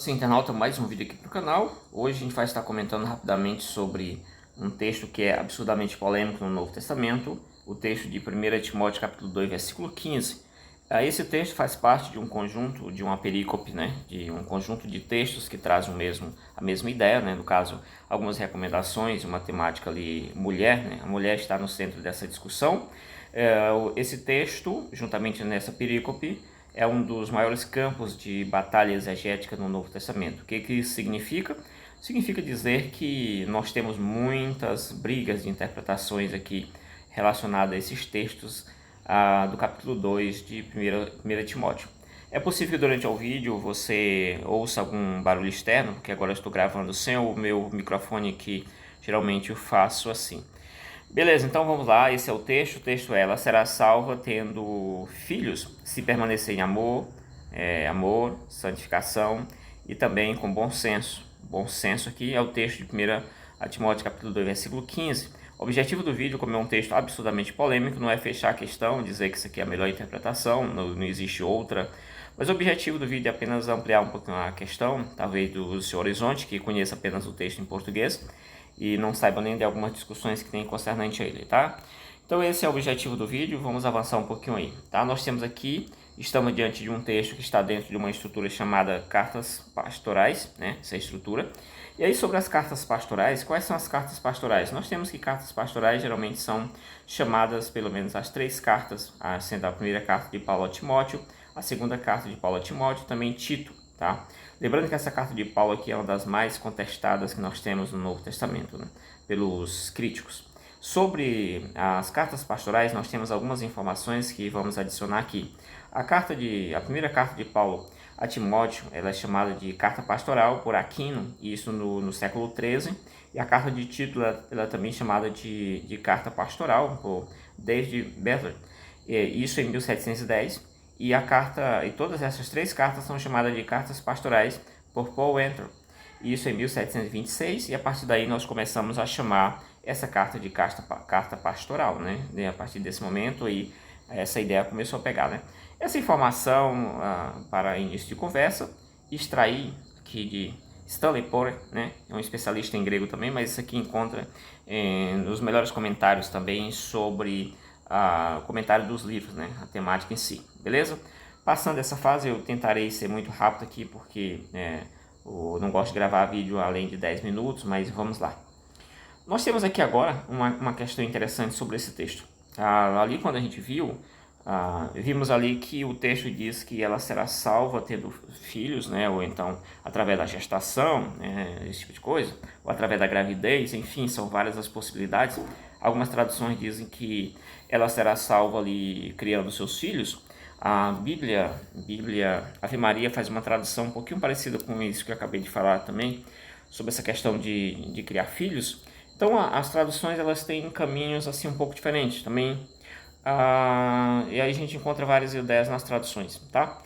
Sim, internauta, mais um vídeo aqui para o canal. Hoje a gente vai estar comentando rapidamente sobre um texto que é absurdamente polêmico no Novo Testamento, o texto de 1 Timóteo capítulo 2, versículo 15. Esse texto faz parte de um conjunto, de uma perícope, né, de um conjunto de textos que trazem a mesma ideia, né, no caso, algumas recomendações, uma temática ali, mulher, né, a mulher está no centro dessa discussão. Esse texto, juntamente nessa perícope, é um dos maiores campos de batalha exegética no Novo Testamento. O que isso significa? Significa dizer que nós temos muitas brigas de interpretações aqui relacionadas a esses textos do capítulo 2 de 1 Timóteo. É possível que durante o vídeo você ouça algum barulho externo, porque agora eu estou gravando sem o meu microfone aqui, geralmente eu faço assim. Beleza, então vamos lá, esse é o texto é: ela será salva tendo filhos, se permanecer em amor, santificação e também com bom senso. Bom senso aqui é o texto de 1 Timóteo capítulo 2, versículo 15. O objetivo do vídeo, como é um texto absurdamente polêmico, não é fechar a questão, dizer que isso aqui é a melhor interpretação, não existe outra, mas o objetivo do vídeo é apenas ampliar um pouquinho a questão, talvez do seu horizonte, que conheça apenas o texto em português, e não saiba nem de algumas discussões que tem concernente a ele, tá? Então esse é o objetivo do vídeo, vamos avançar um pouquinho aí, tá? Nós temos aqui, estamos diante de um texto que está dentro de uma estrutura chamada Cartas Pastorais, né? Essa é a estrutura. E aí sobre as cartas pastorais, quais são as cartas pastorais? Nós temos que cartas pastorais geralmente são chamadas, pelo menos as três cartas, sendo a primeira carta de Paulo a Timóteo, a segunda carta de Paulo a Timóteo, também Tito, tá? Lembrando que essa carta de Paulo aqui é uma das mais contestadas que nós temos no Novo Testamento, né, pelos críticos. Sobre as cartas pastorais, nós temos algumas informações que vamos adicionar aqui. A primeira carta de Paulo a Timóteo, ela é chamada de carta pastoral por Aquino, isso no século XIII, e a carta de Tito, ela é também chamada de carta pastoral por David Bedford, isso em 1710. E todas essas três cartas são chamadas de cartas pastorais por Paul Anthony. Isso em 1726, e a partir daí nós começamos a chamar essa carta de carta pastoral, né? E a partir desse momento aí, essa ideia começou a pegar, né? Essa informação, para início de conversa, extraí aqui de Stanley Porter, né? É um especialista em grego também, mas isso aqui encontra nos melhores comentários também sobre o comentário dos livros, né? A temática em si, beleza? Passando essa fase, eu tentarei ser muito rápido aqui, porque eu não gosto de gravar vídeo além de 10 minutos, mas vamos lá. Nós temos aqui agora uma questão interessante sobre esse texto. Ali quando a gente vimos ali que o texto diz que ela será salva tendo filhos, né, ou então através da gestação, esse tipo de coisa, ou através da gravidez, enfim, são várias as possibilidades. Algumas traduções dizem que ela será salva ali criando seus filhos. A Bíblia, Ave Maria faz uma tradução um pouquinho parecida com isso que eu acabei de falar também, sobre essa questão de criar filhos. Então as traduções elas têm caminhos assim um pouco diferentes também. E aí a gente encontra várias ideias nas traduções, tá?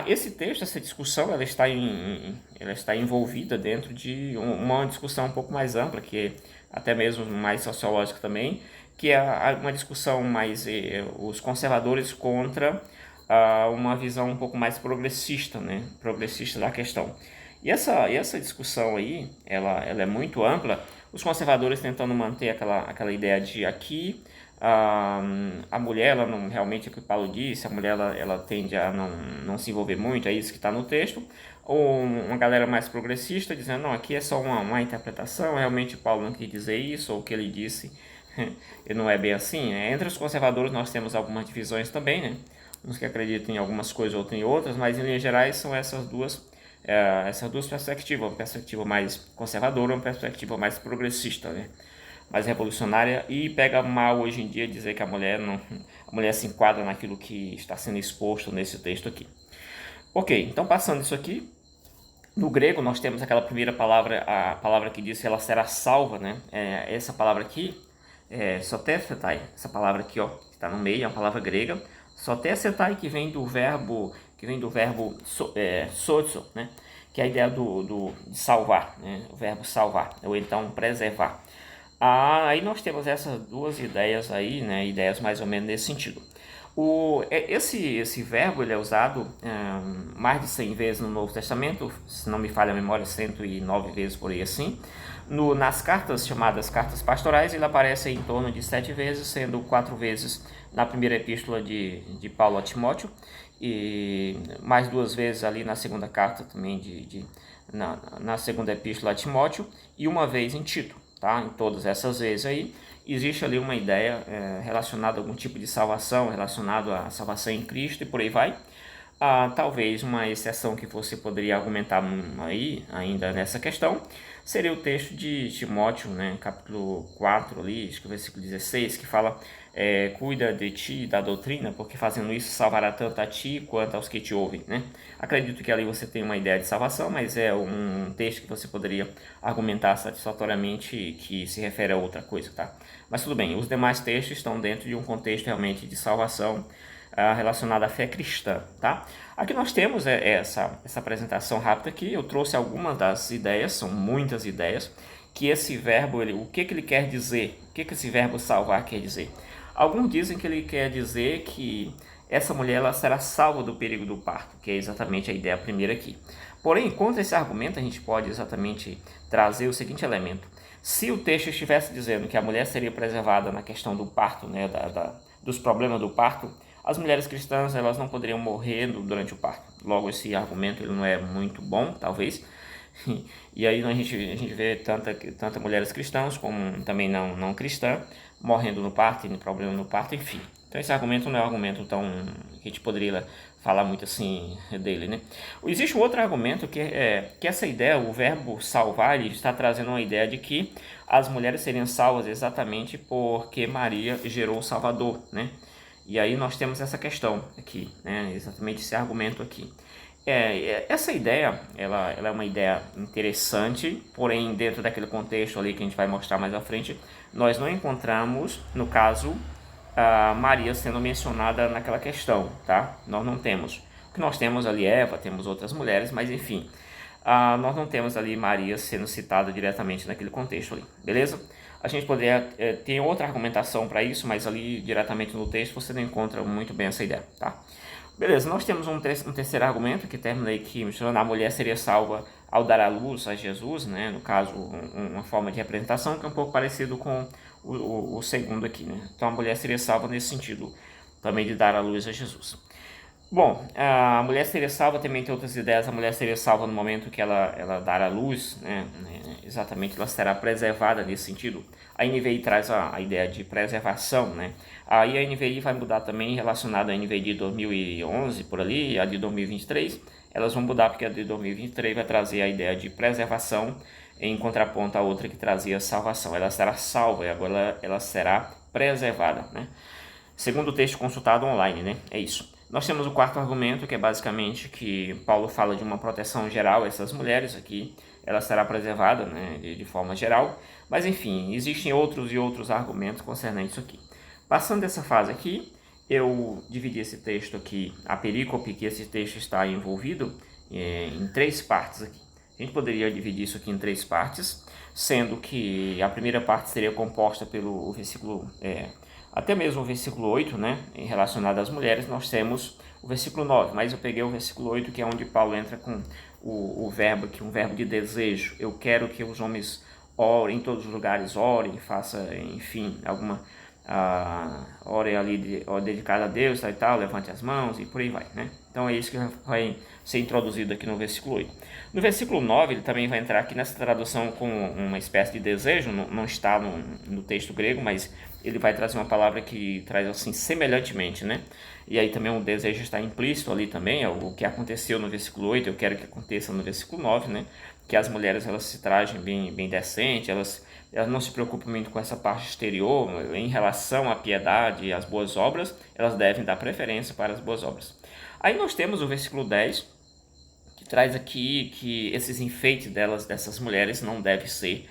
Esse texto, essa discussão, ela está envolvida dentro de uma discussão um pouco mais ampla, que é até mesmo mais sociológica também, que é uma discussão mais os conservadores contra uma visão um pouco mais progressista, né? Progressista da questão. E essa discussão aí, ela é muito ampla, os conservadores tentando manter aquela ideia de aqui a mulher, ela não, realmente é o que o Paulo disse, a mulher ela tende a não se envolver muito, é isso que está no texto, ou uma galera mais progressista dizendo, não, aqui é só uma interpretação, realmente o Paulo não quis dizer isso, ou o que ele disse não é bem assim. Entre os conservadores nós temos algumas divisões também, né? Uns que acreditam em algumas coisas, outros em outras, mas em linhas gerais são essas duas perspectivas, uma perspectiva mais conservadora, uma perspectiva mais progressista, né? Mais revolucionária, e pega mal hoje em dia dizer que a mulher se enquadra naquilo que está sendo exposto nesse texto aqui. Ok, então passando isso aqui, no grego nós temos aquela primeira palavra, a palavra que diz que ela será salva, né? Essa palavra aqui, sotethetai, essa palavra aqui, ó, que está no meio, é uma palavra grega, sotethetai, que vem do verbo sozo, né? Que é a ideia de salvar, né? O verbo salvar, ou então preservar. Aí nós temos essas duas ideias aí, né? Ideias mais ou menos nesse sentido. Esse verbo ele é usado mais de 100 vezes no Novo Testamento, se não me falha a memória, 109 vezes por aí assim. Nas cartas chamadas cartas pastorais, ele aparece em torno de 7 vezes, sendo 4 vezes na primeira epístola de Paulo a Timóteo, e mais 2 vezes ali na segunda carta também, na segunda epístola a Timóteo, e uma vez em Tito. Tá? Em todas essas vezes aí, existe ali uma ideia relacionada a algum tipo de salvação, relacionado à salvação em Cristo e por aí vai. Talvez uma exceção que você poderia argumentar aí, ainda nessa questão, seria o texto de Timóteo, né, capítulo 4 ali, acho que o versículo 16, que fala: cuida de ti e da doutrina, porque fazendo isso salvará tanto a ti quanto aos que te ouvem, né? Acredito que ali você tem uma ideia de salvação, mas é um texto que você poderia argumentar satisfatoriamente que se refere a outra coisa, tá? Mas tudo bem, os demais textos estão dentro de um contexto realmente de salvação relacionado à fé cristã, tá? Aqui nós temos essa apresentação rápida aqui. Eu trouxe algumas das ideias, são muitas ideias, que esse verbo, o que ele quer dizer, o que esse verbo salvar quer dizer. Alguns dizem que ele quer dizer que essa mulher ela será salva do perigo do parto, que é exatamente a ideia primeira aqui. Porém, contra esse argumento, a gente pode exatamente trazer o seguinte elemento. Se o texto estivesse dizendo que a mulher seria preservada na questão do parto, né, dos problemas do parto, as mulheres cristãs elas não poderiam morrer durante o parto. Logo, esse argumento ele não é muito bom, talvez. E aí a gente vê tanto mulheres cristãs como também não cristãs morrendo no parto, tendo problema no parto, enfim. Então esse argumento não é um argumento tão que a gente poderia falar muito assim dele, né? Existe um outro argumento que essa ideia, o verbo salvar, ele está trazendo uma ideia de que as mulheres seriam salvas exatamente porque Maria gerou o Salvador, né? E aí nós temos essa questão aqui, né? Exatamente esse argumento aqui. Essa ideia, ela é uma ideia interessante, porém dentro daquele contexto ali que a gente vai mostrar mais à frente, nós não encontramos, no caso, Maria sendo mencionada naquela questão, tá? Nós não temos. O que nós temos ali é Eva, temos outras mulheres, mas enfim, nós não temos ali Maria sendo citada diretamente naquele contexto ali, beleza? A gente poderia ter outra argumentação para isso, mas ali diretamente no texto você não encontra muito bem essa ideia, tá? Beleza, nós temos um terceiro argumento que termina aí que a mulher seria salva ao dar à luz a Jesus, né? No caso, uma forma de representação que é um pouco parecido com o segundo aqui, né? Então a mulher seria salva nesse sentido também de dar à luz a Jesus. Bom, a mulher seria salva, também tem outras ideias. A mulher seria salva no momento que ela dar à luz, né? Exatamente, ela será preservada nesse sentido. A NVI traz a ideia de preservação, né? Aí a NVI vai mudar também relacionada à NVI de 2011, por ali, e a de 2023. Elas vão mudar porque a de 2023 vai trazer a ideia de preservação em contraponto à outra que trazia salvação. Ela será salva e agora ela será preservada, né? Segundo o texto consultado online, né? É isso. Nós temos o quarto argumento, que é basicamente que Paulo fala de uma proteção geral a essas mulheres aqui. Ela será preservada, né, de forma geral. Mas, enfim, existem outros argumentos concernentes isso aqui. Passando dessa fase aqui, eu dividi esse texto aqui, a perícope que esse texto está envolvido, em 3 partes aqui. A gente poderia dividir isso aqui em 3 partes, sendo que a primeira parte seria composta pelo versículo... até mesmo o versículo 8, né, relacionado às mulheres, nós temos o versículo 9, mas eu peguei o versículo 8, que é onde Paulo entra com o verbo aqui, um verbo de desejo. Eu quero que os homens orem, em todos os lugares orem, faça, enfim, alguma orem ali dedicada a Deus e tal, levante as mãos e por aí vai, né? Então é isso que vai ser introduzido aqui no versículo 8. No versículo 9, ele também vai entrar aqui nessa tradução com uma espécie de desejo, não está no texto grego, mas ele vai trazer uma palavra que traz assim, semelhantemente, né? E aí também o desejo está implícito ali também, o que aconteceu no versículo 8, eu quero que aconteça no versículo 9, né? Que as mulheres elas se trajem bem decente, elas não se preocupam muito com essa parte exterior, em relação à piedade e às boas obras, elas devem dar preferência para as boas obras. Aí nós temos o versículo 10, que traz aqui que esses enfeites dessas mulheres não deve ser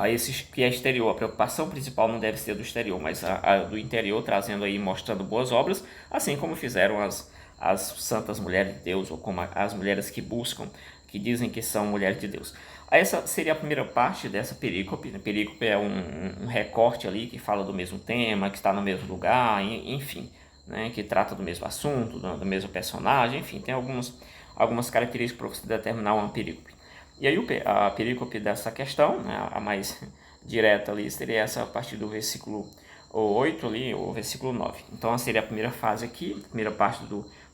esses que é exterior. A preocupação principal não deve ser do exterior, mas a do interior, trazendo aí, mostrando boas obras, assim como fizeram as santas mulheres de Deus, ou como as mulheres que buscam, que dizem que são mulheres de Deus. Essa seria a primeira parte dessa perícope. A perícope é um recorte ali que fala do mesmo tema, que está no mesmo lugar, enfim. né, que trata do mesmo assunto, do mesmo personagem, enfim, tem algumas características para você determinar uma perícope. E aí a perícope dessa questão, né, a mais direta ali, seria essa a partir do versículo 8 ali, ou versículo 9. Então seria a primeira fase aqui, a primeira parte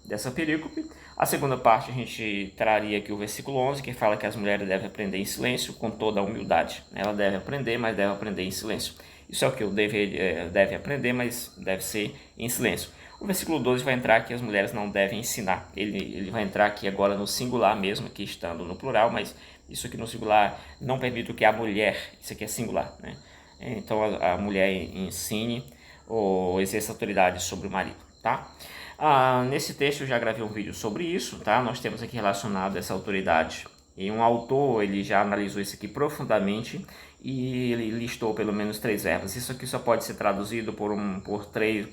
dessa perícope. A segunda parte a gente traria aqui o versículo 11, que fala que as mulheres devem aprender em silêncio, com toda a humildade. Ela deve aprender, mas deve aprender em silêncio. Isso é o que eu deve aprender, mas deve ser em silêncio. O versículo 12 vai entrar que as mulheres não devem ensinar. Ele vai entrar aqui agora no singular mesmo, aqui estando no plural, mas isso aqui no singular não permite que a mulher, isso aqui é singular, né? Então a mulher ensine ou exerça autoridade sobre o marido, tá? Nesse texto eu já gravei um vídeo sobre isso, tá? Nós temos aqui relacionado essa autoridade e um autor ele já analisou isso aqui profundamente e ele listou pelo menos 3 verbos. Isso aqui só pode ser traduzido por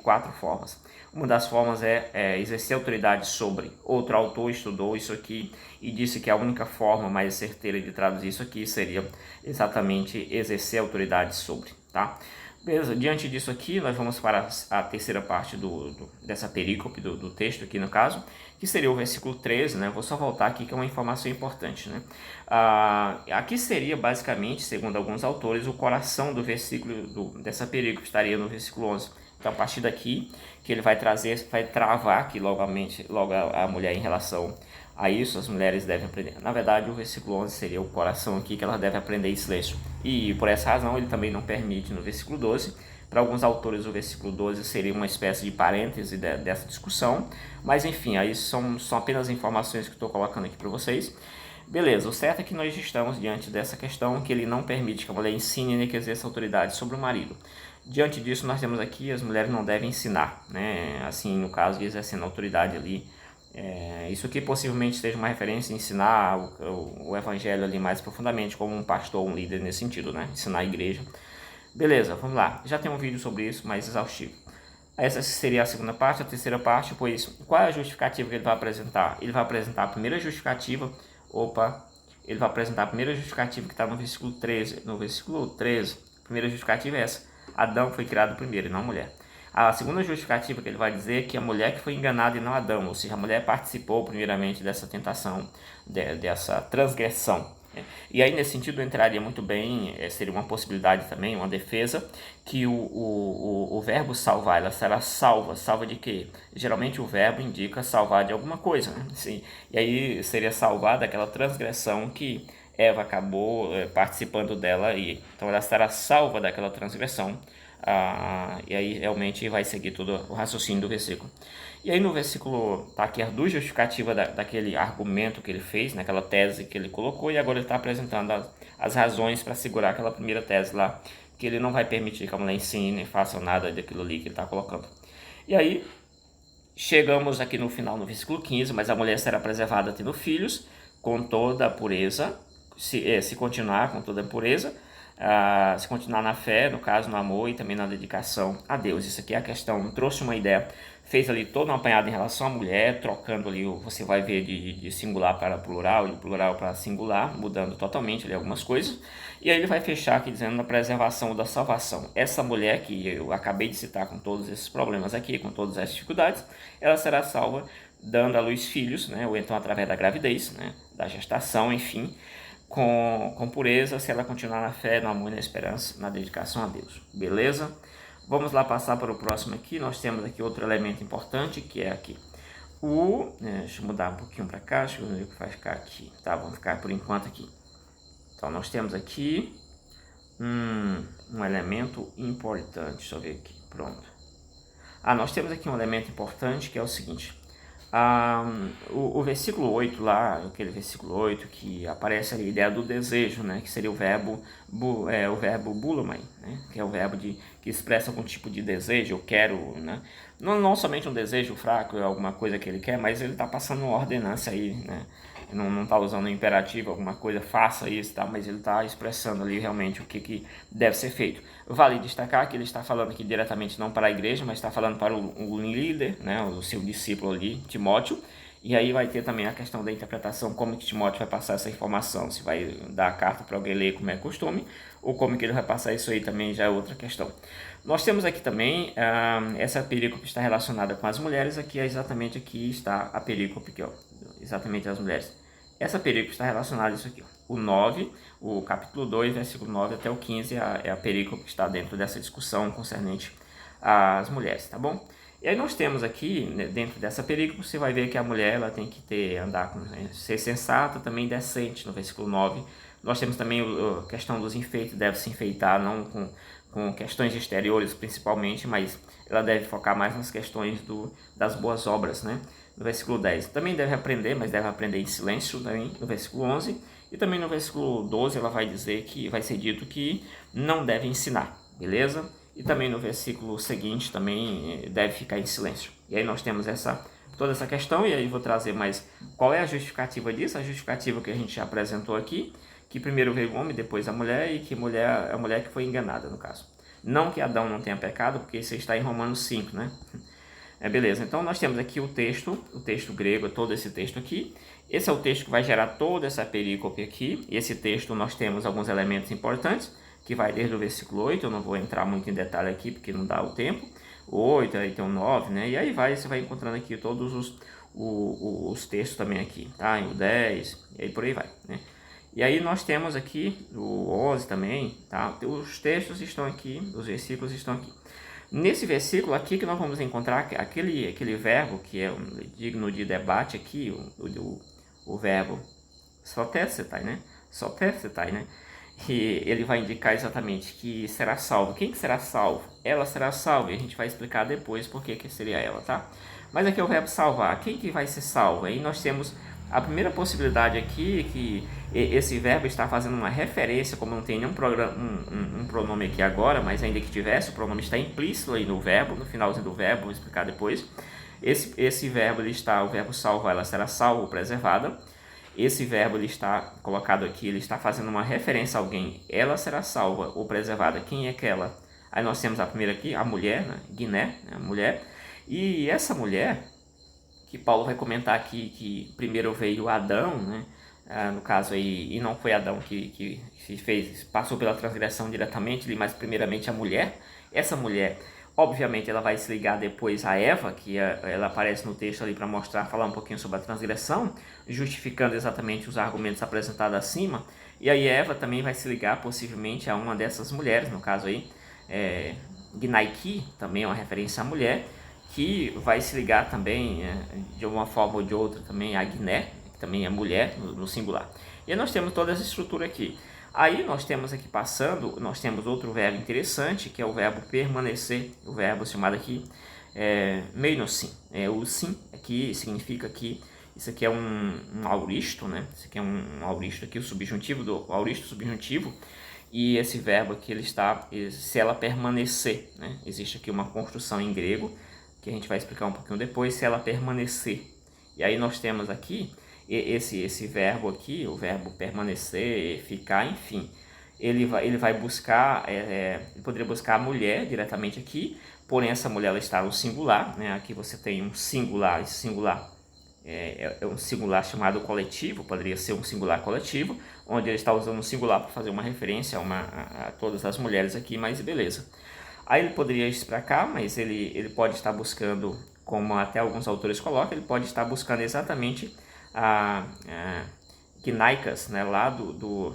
4 formas. Uma das formas é exercer autoridade sobre. Outro autor estudou isso aqui e disse que a única forma mais certeira de traduzir isso aqui seria exatamente exercer autoridade sobre, tá? Beleza, diante disso aqui, nós vamos para a terceira parte dessa perícope do texto aqui no caso, que seria o versículo 13, né? Vou só voltar aqui que é uma informação importante, né? Aqui seria basicamente, segundo alguns autores, o coração do versículo dessa perícope, estaria no versículo 11. Então a partir daqui, que ele vai travar aqui logo a mulher em relação a isso, as mulheres devem aprender. Na verdade, o versículo 11 seria o coração aqui, que elas devem aprender em silêncio. E por essa razão, ele também não permite no versículo 12. Para alguns autores, o versículo 12 seria uma espécie de parêntese dessa discussão. Mas enfim, aí são apenas informações que estou colocando aqui para vocês. Beleza, o certo é que nós estamos diante dessa questão, que ele não permite que a mulher ensine nem que exerça autoridade sobre o marido. Diante disso, nós temos aqui, as mulheres não devem ensinar, né? Assim, no caso, exercendo autoridade ali. Isso aqui possivelmente seja uma referência a ensinar o evangelho ali mais profundamente, como um pastor, um líder nesse sentido, né? Ensinar a igreja. Beleza, vamos lá. Já tem um vídeo sobre isso, mais exaustivo. Essa seria a segunda parte. A terceira parte, pois, qual é a justificativa que ele vai apresentar? Ele vai apresentar a primeira justificativa. Ele vai apresentar a primeira justificativa que está no versículo 13. No versículo 13, a primeira justificativa é essa. Adão foi criado primeiro e não a mulher. A segunda justificativa que ele vai dizer é que a mulher que foi enganada e não Adão, ou seja, a mulher participou primeiramente dessa tentação, dessa transgressão. E aí nesse sentido entraria muito bem, seria uma possibilidade também, uma defesa, que o verbo salvar, ela será salva de quê? Geralmente o verbo indica salvar de alguma coisa, né? Sim. E aí seria salvar daquela transgressão que Eva acabou participando dela, e então ela será salva daquela transgressão. E aí realmente vai seguir todo o raciocínio do versículo. E aí no versículo está aqui as 2 justificativas daquele argumento que ele fez, naquela tese que ele colocou, e agora ele está apresentando as razões para segurar aquela primeira tese lá, que ele não vai permitir que a mulher ensine nem faça nada daquilo ali que ele está colocando. E aí chegamos aqui no final, no versículo 15, mas a mulher será preservada tendo filhos com toda a pureza, se continuar com toda a pureza, se continuar na fé, no caso no amor e também na dedicação a Deus. Isso aqui é a questão, trouxe uma ideia, fez ali toda uma apanhada em relação à mulher, trocando ali, você vai ver de singular para plural, de plural para singular, mudando totalmente ali algumas coisas. E aí ele vai fechar aqui dizendo na preservação da salvação. Essa mulher que eu acabei de citar com todos esses problemas aqui, com todas as dificuldades, ela será salva dando à luz filhos, né, ou então através da gravidez, né, da gestação, enfim, com pureza, se ela continuar na fé, no amor e na esperança, na dedicação a Deus. Beleza? Vamos lá passar para o próximo aqui. Nós temos aqui outro elemento importante, que é aqui deixa eu mudar um pouquinho para cá, deixa eu ver o que vai ficar aqui. Tá, vamos ficar por enquanto aqui. Então nós temos aqui um elemento importante, deixa eu ver aqui, pronto. Nós temos aqui um elemento importante que é o seguinte. O versículo 8 lá, aquele versículo 8 que aparece ali a ideia do desejo, né, que seria o verbo bulamai, né, que é o verbo que expressa algum tipo de desejo, eu quero, né, não somente um desejo fraco, é alguma coisa que ele quer, mas ele está passando uma ordenança aí, né, não está usando um imperativo, alguma coisa, faça isso, tá, mas ele está expressando ali realmente o que deve ser feito. Vale destacar que ele está falando aqui diretamente não para a igreja, mas está falando para o líder, né, o seu discípulo ali, Timóteo, E aí vai ter também a questão da interpretação, como que Timóteo vai passar essa informação, se vai dar a carta para alguém ler como é costume, ou como que ele vai passar isso aí também já é outra questão. Nós temos aqui também, essa perícope está relacionada com as mulheres, aqui é exatamente aqui está a perícope aqui, ó, exatamente as mulheres. Essa perícope está relacionada a isso aqui, ó. O 9, o capítulo 2, versículo 9 até o 15 é a perícope que está dentro dessa discussão concernente às mulheres, tá bom? E aí nós temos aqui, né, dentro dessa perícope, você vai ver que a mulher ela tem que ser sensata, também decente, no versículo 9. Nós temos também a questão dos enfeites, deve se enfeitar não com questões exteriores principalmente, mas ela deve focar mais nas questões das boas obras, né? No versículo 10. Também deve aprender, mas deve aprender em silêncio também, no versículo 11. E também no versículo 12 ela vai dizer que vai ser dito que não deve ensinar, beleza? E também no versículo seguinte também deve ficar em silêncio. E aí nós temos toda essa questão, e aí vou trazer mais qual é a justificativa disso, a justificativa que a gente já apresentou aqui, que primeiro veio o homem, depois a mulher, e que a mulher que foi enganada, no caso. Não que Adão não tenha pecado, porque isso está em Romanos 5, né? Beleza, então nós temos aqui o texto grego, todo esse texto aqui. Esse é o texto que vai gerar toda essa perícope aqui. E esse texto nós temos alguns elementos importantes, que vai desde o versículo 8, eu não vou entrar muito em detalhe aqui, porque não dá o tempo. O 8, aí tem o 9, né? E aí você vai encontrando aqui todos os textos também aqui, tá? O 10, e aí por aí vai, né? E aí nós temos aqui o 11 também, tá? Os textos estão aqui, os versículos estão aqui. Nesse versículo aqui que nós vamos encontrar aquele verbo que é digno de debate aqui, o verbo sotesetai, né? Sotesetai, né? E ele vai indicar exatamente que será salvo. Quem que será salvo? Ela será salva, e a gente vai explicar depois por que seria ela, tá? Mas aqui é o verbo salvar. Quem que vai ser salvo? Aí nós temos a primeira possibilidade aqui, que esse verbo está fazendo uma referência, como não tem nenhum um pronome aqui agora, mas ainda que tivesse, o pronome está implícito aí no verbo, no finalzinho do verbo, vou explicar depois. Esse verbo, o verbo salvar, ela será salva ou preservada. Esse verbo ele está colocado aqui, ele está fazendo uma referência a alguém. Ela será salva ou preservada. Quem é aquela? Aí nós temos a primeira aqui, a mulher, né? Guiné, a mulher. E essa mulher, que Paulo vai comentar aqui, que primeiro veio Adão, né? No caso aí, e não foi Adão que se passou pela transgressão diretamente, mas primeiramente a mulher. Essa mulher, obviamente, ela vai se ligar depois a Eva, que ela aparece no texto ali para falar um pouquinho sobre a transgressão, justificando exatamente os argumentos apresentados acima. E aí Eva também vai se ligar possivelmente a uma dessas mulheres, no caso aí, Gnaiki, também é uma referência à mulher, que vai se ligar também, de uma forma ou de outra, também a Guiné, que também é mulher, no singular. E aí nós temos toda essa estrutura aqui. Aí nós temos aqui nós temos outro verbo interessante, que é o verbo permanecer, o verbo chamado aqui meinosim. O sim aqui significa que isso aqui é um auristo, né? Isso aqui é um auristo aqui, o subjuntivo do auristo subjuntivo. E esse verbo aqui, ele está, se ela permanecer, né? Existe aqui uma construção em grego, que a gente vai explicar um pouquinho depois, se ela permanecer. E aí nós temos aqui esse verbo aqui, o verbo permanecer, ficar, enfim. Ele vai buscar, ele poderia buscar a mulher diretamente aqui, porém essa mulher ela está no singular, né? Aqui você tem um singular, esse singular é um singular chamado coletivo, poderia ser um singular coletivo, onde ele está usando um singular para fazer uma referência a todas as mulheres aqui, mas beleza. Aí ele poderia ir para cá, mas ele pode estar buscando, como até alguns autores colocam, ele pode estar buscando exatamente a Gnaikas, né, lá do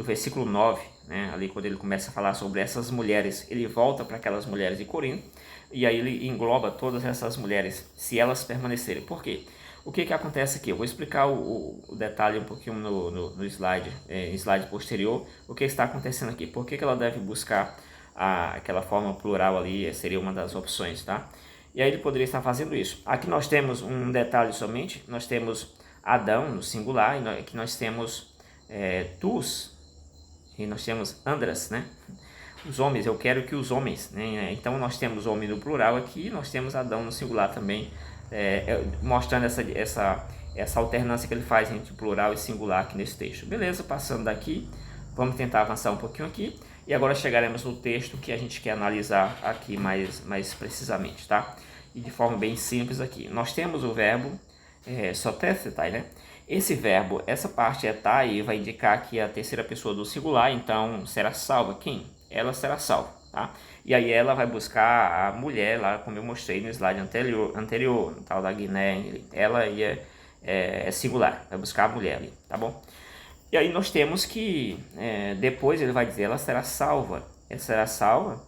versículo 9, né, ali quando ele começa a falar sobre essas mulheres, ele volta para aquelas mulheres de Corinto, e aí ele engloba todas essas mulheres, se elas permanecerem. Por quê? O que acontece aqui? Eu vou explicar o detalhe um pouquinho no slide posterior, o que está acontecendo aqui. Por que ela deve buscar aquela forma plural ali, seria uma das opções, tá? E aí ele poderia estar fazendo isso. Aqui nós temos um detalhe somente, nós temos Adão no singular, e aqui nós temos tus, e nós temos andras, né? Os homens, eu quero que os homens, né? Então nós temos homem no plural aqui, e nós temos Adão no singular também, mostrando essa alternância que ele faz entre plural e singular aqui nesse texto. Beleza, passando daqui, vamos tentar avançar um pouquinho aqui. E agora chegaremos no texto que a gente quer analisar aqui mais precisamente, tá? E de forma bem simples aqui. Nós temos o verbo sotethetai, né? Esse verbo, essa parte etai, vai indicar que a terceira pessoa do singular, então será salva. Quem? Ela será salva, tá? E aí ela vai buscar a mulher lá, como eu mostrei no slide anterior no tal da Guiné. Ela é singular, vai buscar a mulher ali, tá bom? E aí nós temos que, depois ele vai dizer, ela será salva. Ela será salva.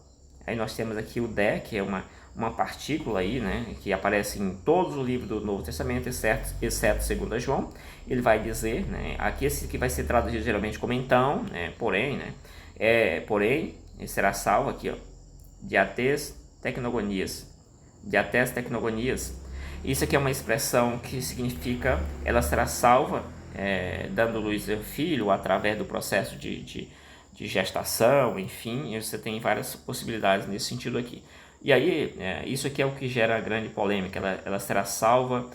Aí nós temos aqui o de, que é uma partícula aí, né, que aparece em todos os livros do Novo Testamento, exceto 2 João. Ele vai dizer, né, aqui esse que vai ser traduzido geralmente como então, né, porém, né, porém, ele será salvo aqui, ó, diates tecnogonias. Diates tecnogonias. Isso aqui é uma expressão que significa ela será salva, dando luz ao filho através do processo de gestação, enfim, você tem várias possibilidades nesse sentido aqui. E aí, isso aqui é o que gera grande polêmica, ela será salva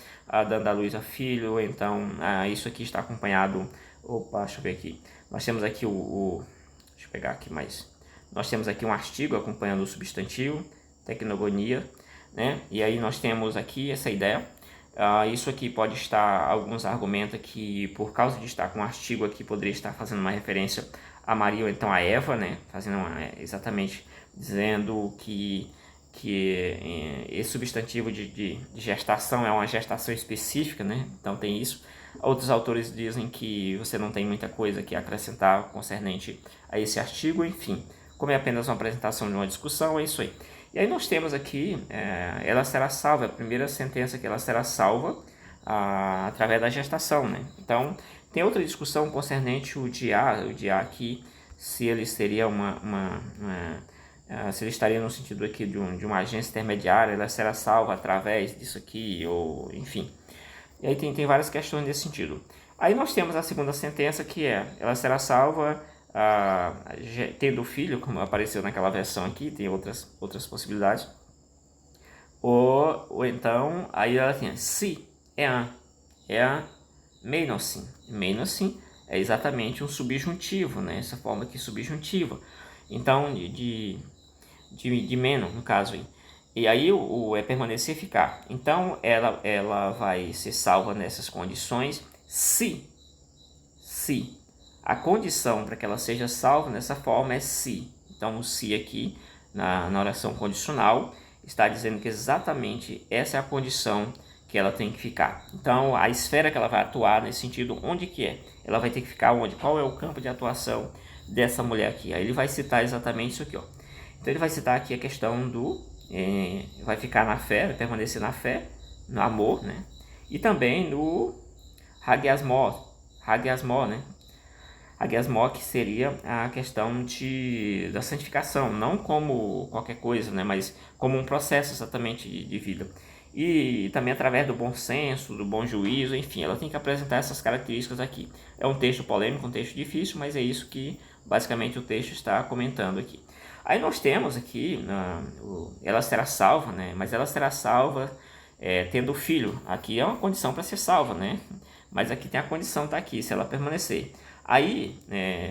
dando a luz a filho, então isso aqui está acompanhado, deixa eu ver aqui, nós temos aqui deixa eu pegar aqui mais, nós temos aqui um artigo acompanhando o substantivo, tecnogonia, né? E aí nós temos aqui essa ideia. Isso aqui pode estar, alguns argumentam que por causa de estar com um artigo aqui, poderia estar fazendo uma referência a Maria ou então a Eva, né? Fazendo exatamente dizendo que esse substantivo de gestação é uma gestação específica, né? Então tem isso. Outros autores dizem que você não tem muita coisa que acrescentar concernente a esse artigo, enfim. Como é apenas uma apresentação de uma discussão, é isso aí. E aí nós temos aqui, ela será salva, a primeira sentença que ela será salva através da gestação, né? Então, tem outra discussão concernente o dia aqui, se ele seria se ele estaria no sentido aqui de uma agência intermediária, ela será salva através disso aqui, ou enfim. E aí tem várias questões nesse sentido. Aí nós temos a segunda sentença que ela será salva tendo filho, como apareceu naquela versão aqui, tem outras possibilidades. Ou então, aí ela tem se, é a meinosim. Meinosim é exatamente um subjuntivo, né? Essa forma aqui subjuntiva. Então, de menos, no caso aí. E aí o é permanecer ficar. Então, ela vai ser salva nessas condições se a condição para que ela seja salva nessa forma é se. Então, o se aqui, na oração condicional, está dizendo que exatamente essa é a condição que ela tem que ficar. Então, a esfera que ela vai atuar nesse sentido, onde que é? Ela vai ter que ficar onde? Qual é o campo de atuação dessa mulher aqui? Aí ele vai citar exatamente isso aqui, ó. Então, ele vai citar aqui a questão vai ficar na fé, vai permanecer na fé, no amor, né? E também no hagiasmos, né? Hagiasmos, que seria a questão da santificação, não como qualquer coisa, né? Mas como um processo exatamente de vida. E também através do bom senso, do bom juízo, enfim, ela tem que apresentar essas características aqui. É um texto polêmico, um texto difícil, mas é isso que basicamente o texto está comentando aqui. Aí nós temos aqui, ela será salva, né? Mas ela será salva tendo filho. Aqui é uma condição para ser salva, né? Mas aqui tem a condição, tá aqui, se ela permanecer. Aí,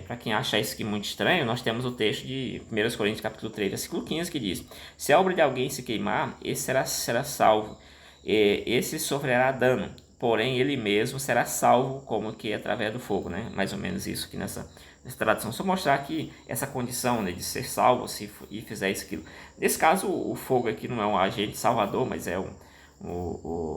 para quem acha isso aqui muito estranho, nós temos o texto de 1 Coríntios capítulo 3, versículo 15, que diz: se a obra de alguém se queimar, esse será salvo, esse sofrerá dano, porém ele mesmo será salvo, como que através do fogo, né? Mais ou menos isso aqui nessa tradução. Só mostrar aqui essa condição, né, de ser salvo e fizer isso, aquilo. Nesse caso, o fogo aqui não é um agente salvador, mas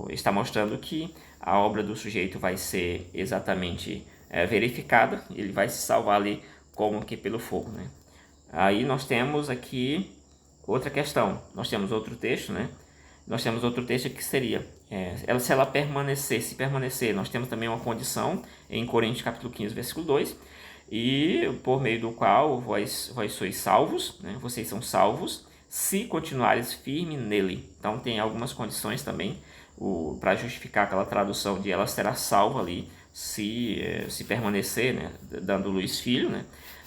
está mostrando que a obra do sujeito vai ser exatamente verificada, ele vai se salvar ali como que pelo fogo, né? Aí nós temos aqui outra questão, nós temos outro texto, né? Nós temos outro texto que seria, se ela permanecer, nós temos também uma condição em Coríntios capítulo 15, versículo 2, e por meio do qual vós sois salvos, né? Vocês são salvos, se continuares firme nele. Então tem algumas condições também para justificar aquela tradução de ela será salva ali, se permanecer, né, dando luz filho, né?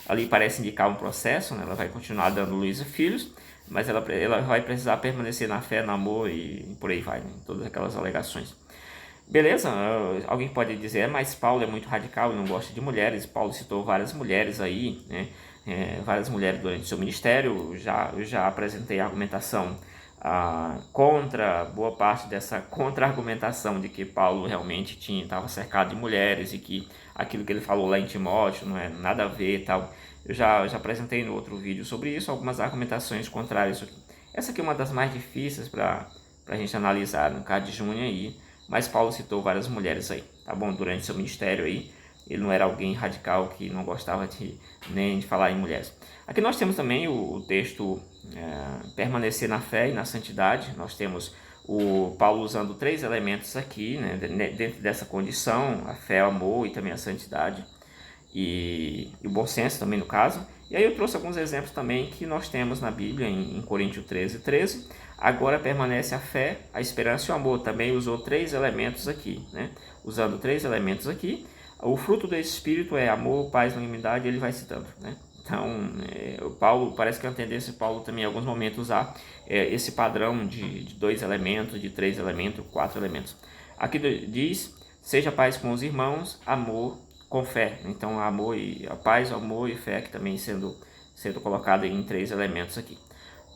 Ali parece indicar um processo, né? Ela vai continuar dando luz a filhos, mas ela vai precisar permanecer na fé, no amor e por aí vai, né? Todas aquelas alegações. Beleza, alguém pode dizer, mas Paulo é muito radical e não gosta de mulheres. Paulo citou várias mulheres aí, né? Várias mulheres durante seu ministério. Eu já apresentei a argumentação contra boa parte dessa contra-argumentação de que Paulo realmente estava cercado de mulheres e que aquilo que ele falou lá em Timóteo não é nada a ver e tal. Eu já apresentei no outro vídeo sobre isso, algumas argumentações contrárias. Essa aqui é uma das mais difíceis para a gente analisar no caso de Júnior aí, mas Paulo citou várias mulheres aí, tá bom? Durante seu ministério aí, ele não era alguém radical que não gostava nem de falar em mulheres. Aqui nós temos também o texto permanecer na fé e na santidade. Nós temos o Paulo usando 3 elementos aqui, né, dentro dessa condição: a fé, o amor e também a santidade. E o bom senso também no caso. E aí eu trouxe alguns exemplos também que nós temos na Bíblia, em Coríntios 13:13. Agora permanece a fé, a esperança e o amor. Também usou 3 elementos aqui, né? Usando 3 elementos aqui. O fruto do Espírito é amor, paz, longanimidade, ele vai citando, né? Então, o Paulo, parece que é uma tendência de Paulo também em alguns momentos usar esse padrão de 2 elementos, de 3 elementos, 4 elementos. Aqui diz: seja paz com os irmãos, amor com fé. Então, amor e a paz, o amor e fé, que também sendo colocado em 3 elementos aqui.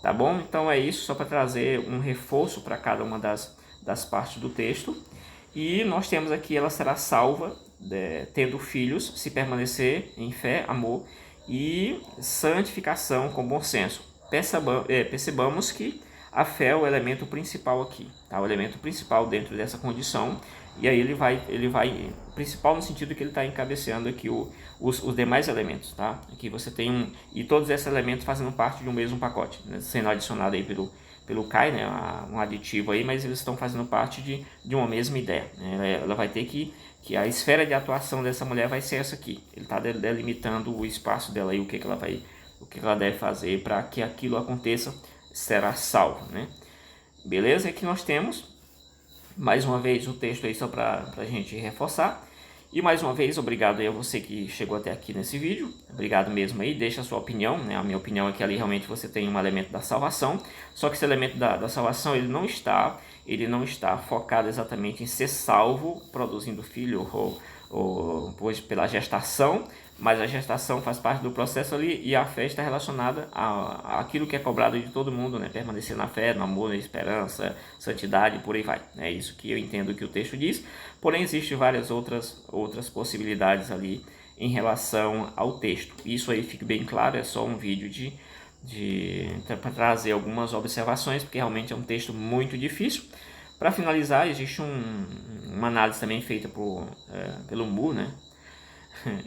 Tá bom? Então é isso, só para trazer um reforço para cada uma das partes do texto. E nós temos aqui: ela será salva, tendo filhos, se permanecer em fé, amor e santificação com bom senso. Percebamos que a fé é o elemento principal aqui, tá? O elemento principal dentro dessa condição. E aí ele vai principal no sentido que ele está encabeçando aqui os demais elementos, tá? Aqui você tem e todos esses elementos fazendo parte de um mesmo pacote, né? Sendo adicionado aí pelo Kai, né? Um aditivo aí, mas eles estão fazendo parte de uma mesma ideia, né? Ela vai ter que a esfera de atuação dessa mulher vai ser essa aqui. Ele está delimitando o espaço dela aí, o que ela deve fazer para que aquilo aconteça, será salvo, né? Beleza? Aqui nós temos mais uma vez o texto aí só para a gente reforçar. E mais uma vez, obrigado aí a você que chegou até aqui nesse vídeo. Obrigado mesmo aí, deixa a sua opinião, né? A minha opinião é que ali realmente você tem um elemento da salvação. Só que esse elemento da salvação, ele não está focado exatamente em ser salvo, produzindo filho ou pela gestação, mas a gestação faz parte do processo ali e a fé está relacionada àquilo que é cobrado de todo mundo, né? Permanecer na fé, no amor, na esperança, santidade, por aí vai. É isso que eu entendo que o texto diz, porém existem várias outras possibilidades ali em relação ao texto. Isso aí fica bem claro, é só um vídeo para trazer algumas observações, porque realmente é um texto muito difícil. Para finalizar, existe uma análise também feita pelo Mu, né?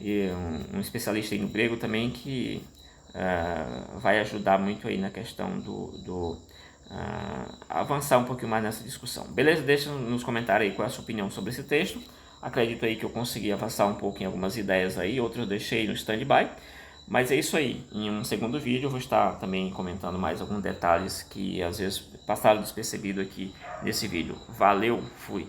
E um especialista aí no grego também que vai ajudar muito aí na questão do avançar um pouquinho mais nessa discussão. Beleza? Deixa nos comentários aí qual é a sua opinião sobre esse texto. Acredito aí que eu consegui avançar um pouco em algumas ideias aí, outras eu deixei no stand-by. Mas é isso aí, em um segundo vídeo eu vou estar também comentando mais alguns detalhes que às vezes passaram despercebido aqui nesse vídeo. Valeu, fui!